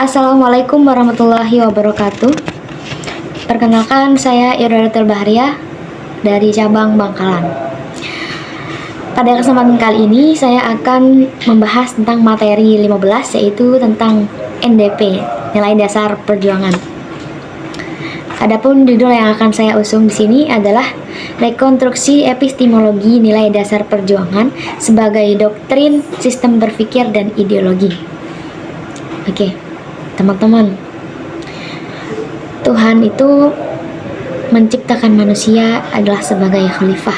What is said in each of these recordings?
Assalamualaikum warahmatullahi wabarakatuh. Perkenalkan, saya Iradatul Bahriah dari cabang Bangkalan. Pada kesempatan kali ini saya akan membahas tentang materi 15, yaitu tentang NDP, nilai dasar perjuangan. Adapun judul yang akan saya usung di sini adalah rekonstruksi epistemologi nilai dasar perjuangan sebagai doktrin, sistem berpikir, dan ideologi. Oke, teman-teman, Tuhan itu menciptakan manusia adalah sebagai khalifah,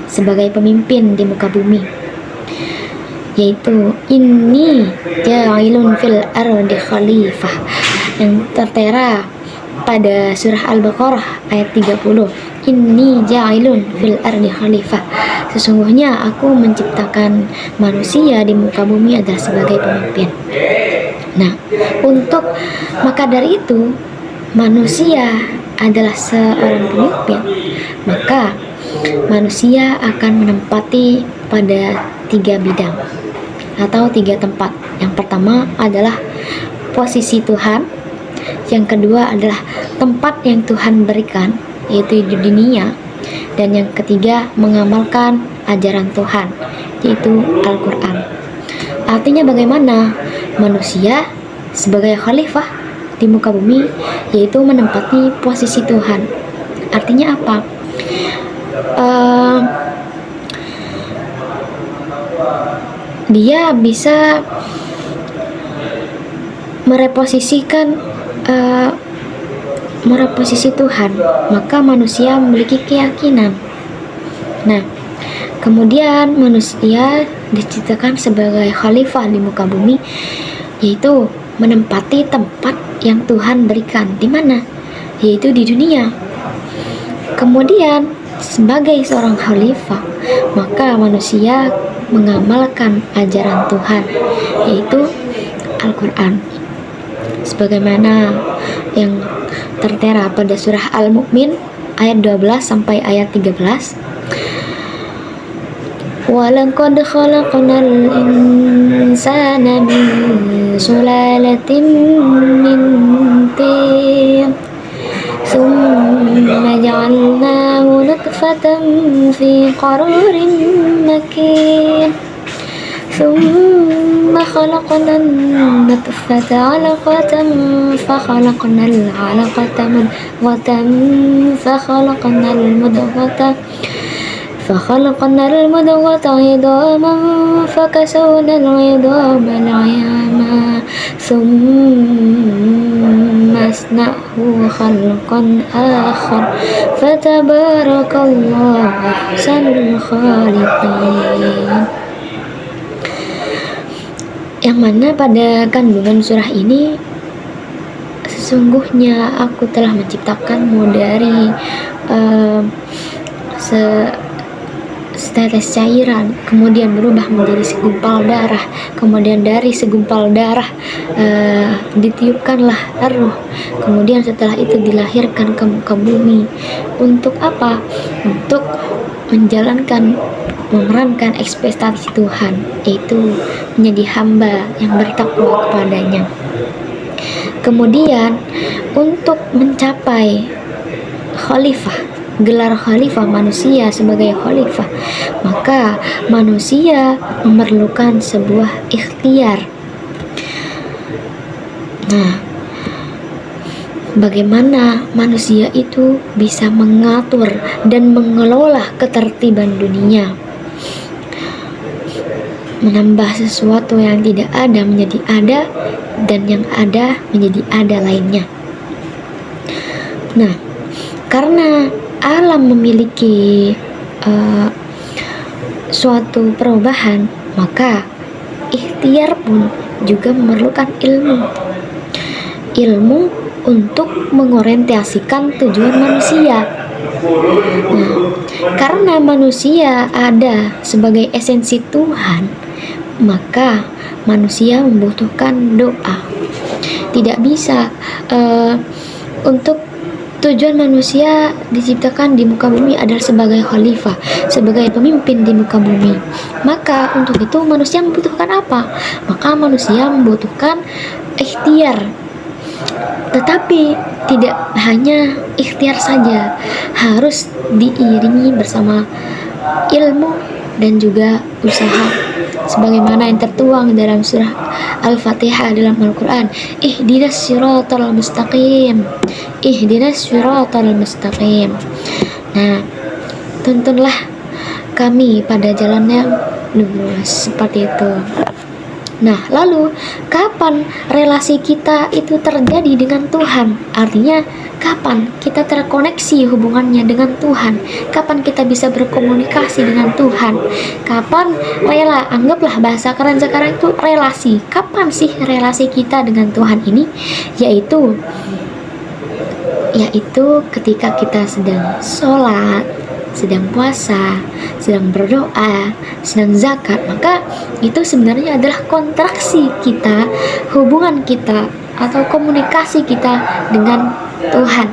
sebagai pemimpin di muka bumi, yaitu inni ja'ilun fil ardi khalifah, yang tertera pada surah Al-Baqarah ayat 30. Inni ja'ilun fil ardi khalifah, sesungguhnya aku menciptakan manusia di muka bumi adalah sebagai pemimpin. Nah, maka dari itu manusia adalah seorang pemimpin, maka manusia akan menempati pada 3 bidang atau 3 tempat. Yang pertama adalah posisi Tuhan, yang kedua adalah tempat yang Tuhan berikan, yaitu di dunia, dan yang ketiga mengamalkan ajaran Tuhan, yaitu Al-Quran. Artinya bagaimana manusia sebagai khalifah di muka bumi, yaitu menempati posisi Tuhan. Artinya apa? Dia bisa mereposisi Tuhan, maka manusia memiliki keyakinan. Nah, kemudian manusia diciptakan sebagai khalifah di muka bumi, yaitu menempati tempat yang Tuhan berikan. Di mana? Yaitu di dunia. Kemudian sebagai seorang khalifah, maka manusia mengamalkan ajaran Tuhan, yaitu Al-Quran, sebagaimana yang tertera pada surah Al-Mu'min ayat 12 sampai ayat 13. وَلَقَدْ خَلَقْنَا الْإِنسَانَ مِنْ سُلَالَةٍ مِنْ طِينٍ ثُمَّ جَعَلْنَاهُ نُطْفَةً فِي قَرَارٍ مَكِينٍ ثُمَّ خَلَقْنَا النُّطْفَةَ عَلَقَةً فَخَلَقْنَا الْعَلَقَةَ مُضْغَةً فخلقنا المضغة عظاما فكسونا العظام لحما ثم نسنأه خلقا آخر فتبارك الله أحسن الخالقين. Yang mana pada kandungan surah ini, sesungguhnya aku telah menciptakanmu dari setetes cairan, kemudian berubah menjadi segumpal darah, kemudian dari segumpal darah ditiupkanlah ruh, kemudian setelah itu dilahirkan ke muka bumi. Untuk apa? Untuk memerankan ekspektasi Tuhan, yaitu menjadi hamba yang bertakwa kepadanya. Kemudian untuk mencapai khalifah, gelar khalifah, manusia sebagai khalifah, maka manusia memerlukan sebuah ikhtiar. Nah, bagaimana manusia itu bisa mengatur dan mengelola ketertiban dunia, menambah sesuatu yang tidak ada menjadi ada, dan yang ada menjadi ada lainnya. Nah, karena alam memiliki suatu perubahan, maka ikhtiar pun juga memerlukan ilmu untuk mengorientasikan tujuan manusia. Nah, karena manusia ada sebagai esensi Tuhan, maka manusia membutuhkan doa. Tidak bisa untuk tujuan manusia diciptakan di muka bumi adalah sebagai khalifah, sebagai pemimpin di muka bumi. Maka untuk itu manusia membutuhkan apa? Maka manusia membutuhkan ikhtiar berikhtiar. Tetapi tidak hanya ikhtiar saja, harus diiringi bersama ilmu dan juga usaha, sebagaimana yang tertuang dalam surah Al-Fatihah dalam Al-Quran. Ihdinas siratal mustaqim, ihdinas siratal mustaqim. Nah, tuntunlah kami pada jalan yang lurus, seperti itu. Nah, lalu kapan relasi kita itu terjadi dengan Tuhan? Artinya, kapan kita terkoneksi hubungannya dengan Tuhan? Kapan kita bisa berkomunikasi dengan Tuhan? Kapan anggaplah bahasa keren sekarang itu relasi. Kapan sih relasi kita dengan Tuhan ini? Yaitu ketika kita sedang sholat, sedang puasa, sedang berdoa, sedang zakat, maka itu sebenarnya adalah kontraksi kita, hubungan kita atau komunikasi kita dengan Tuhan.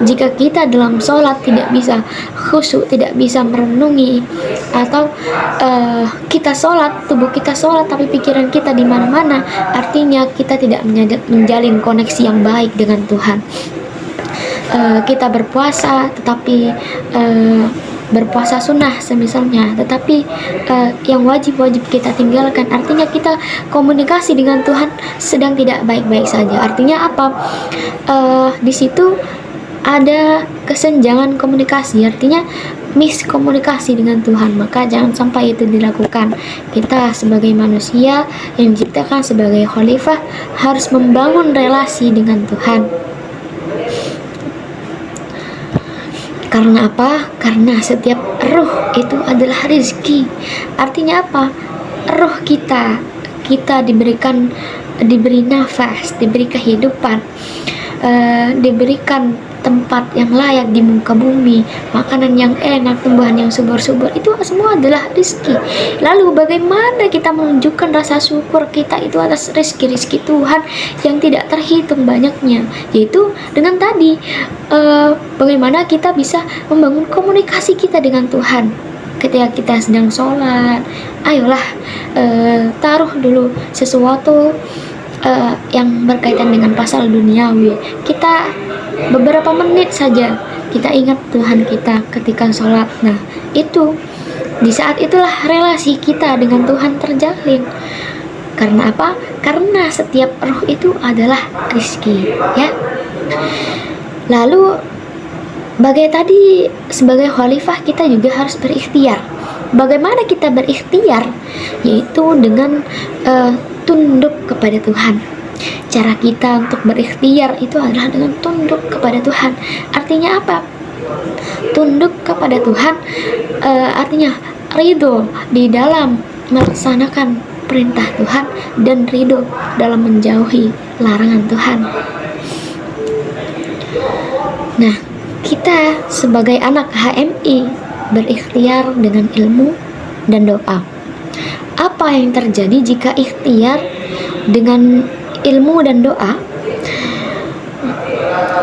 Jika kita dalam sholat tidak bisa khusyuk, tidak bisa merenungi, atau kita sholat, tubuh kita sholat tapi pikiran kita di mana-mana, artinya kita tidak menjalin koneksi yang baik dengan Tuhan. Kita berpuasa tetapi berpuasa sunnah semisalnya, tetapi yang wajib-wajib kita tinggalkan, artinya kita komunikasi dengan Tuhan sedang tidak baik-baik saja. Artinya apa? Di situ ada kesenjangan komunikasi, artinya miskomunikasi dengan Tuhan. Maka jangan sampai itu dilakukan. Kita sebagai manusia yang diciptakan sebagai khalifah harus membangun relasi dengan Tuhan. Karena apa? Karena setiap ruh itu adalah rezeki. Artinya apa? Ruh kita diberi nafas, diberi kehidupan, diberikan tempat yang layak di muka bumi, makanan yang enak, tumbuhan yang subur-subur, itu semua adalah rezeki. Lalu bagaimana kita menunjukkan rasa syukur kita itu atas rezeki Tuhan yang tidak terhitung banyaknya? Yaitu dengan tadi, bagaimana kita bisa membangun komunikasi kita dengan Tuhan. Ketika kita sedang sholat, ayolah taruh dulu sesuatu yang berkaitan dengan pasal duniawi. Kita beberapa menit saja kita ingat Tuhan kita ketika sholat. Nah, itu di saat itulah relasi kita dengan Tuhan terjalin. Karena apa? Karena setiap roh itu adalah rezeki, ya. Lalu tadi sebagai khalifah kita juga harus berikhtiar. Bagaimana kita berikhtiar? Yaitu dengan tunduk kepada Tuhan. Cara kita untuk berikhtiar itu adalah dengan tunduk kepada Tuhan. Artinya apa? Tunduk kepada Tuhan artinya ridho di dalam melaksanakan perintah Tuhan dan ridho dalam menjauhi larangan Tuhan. Nah, kita sebagai anak HMI berikhtiar dengan ilmu dan doa. Apa yang terjadi jika ikhtiar dengan ilmu dan doa?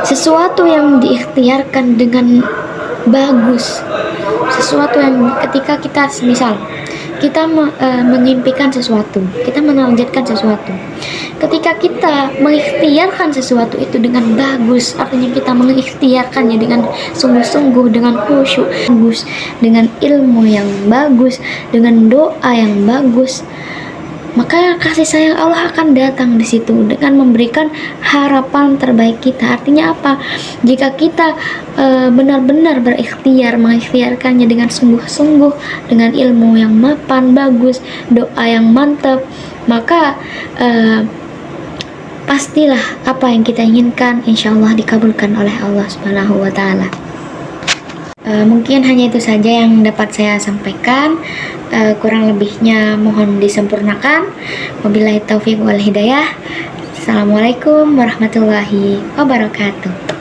Sesuatu yang diikhtiarkan dengan bagus, sesuatu yang ketika kita misal kita mengimpikan sesuatu, kita menargetkan sesuatu, ketika kita mengikhtiarkan sesuatu itu dengan bagus, artinya kita mengikhtiarkannya dengan sungguh-sungguh, dengan khusyuk, dengan ilmu yang bagus, dengan doa yang bagus, maka kasih sayang Allah akan datang di situ dengan memberikan harapan terbaik kita. Artinya apa? Jika kita benar-benar berikhtiar, mengikhtiarkannya dengan sungguh-sungguh, dengan ilmu yang mapan, bagus, doa yang mantap, maka pastilah apa yang kita inginkan insya Allah dikabulkan oleh Allah Subhanahu wa Ta'ala. Mungkin hanya itu saja yang dapat saya sampaikan. Kurang lebihnya mohon disempurnakan. Wabillahi taufiq wal hidayah. Assalamualaikum warahmatullahi wabarakatuh.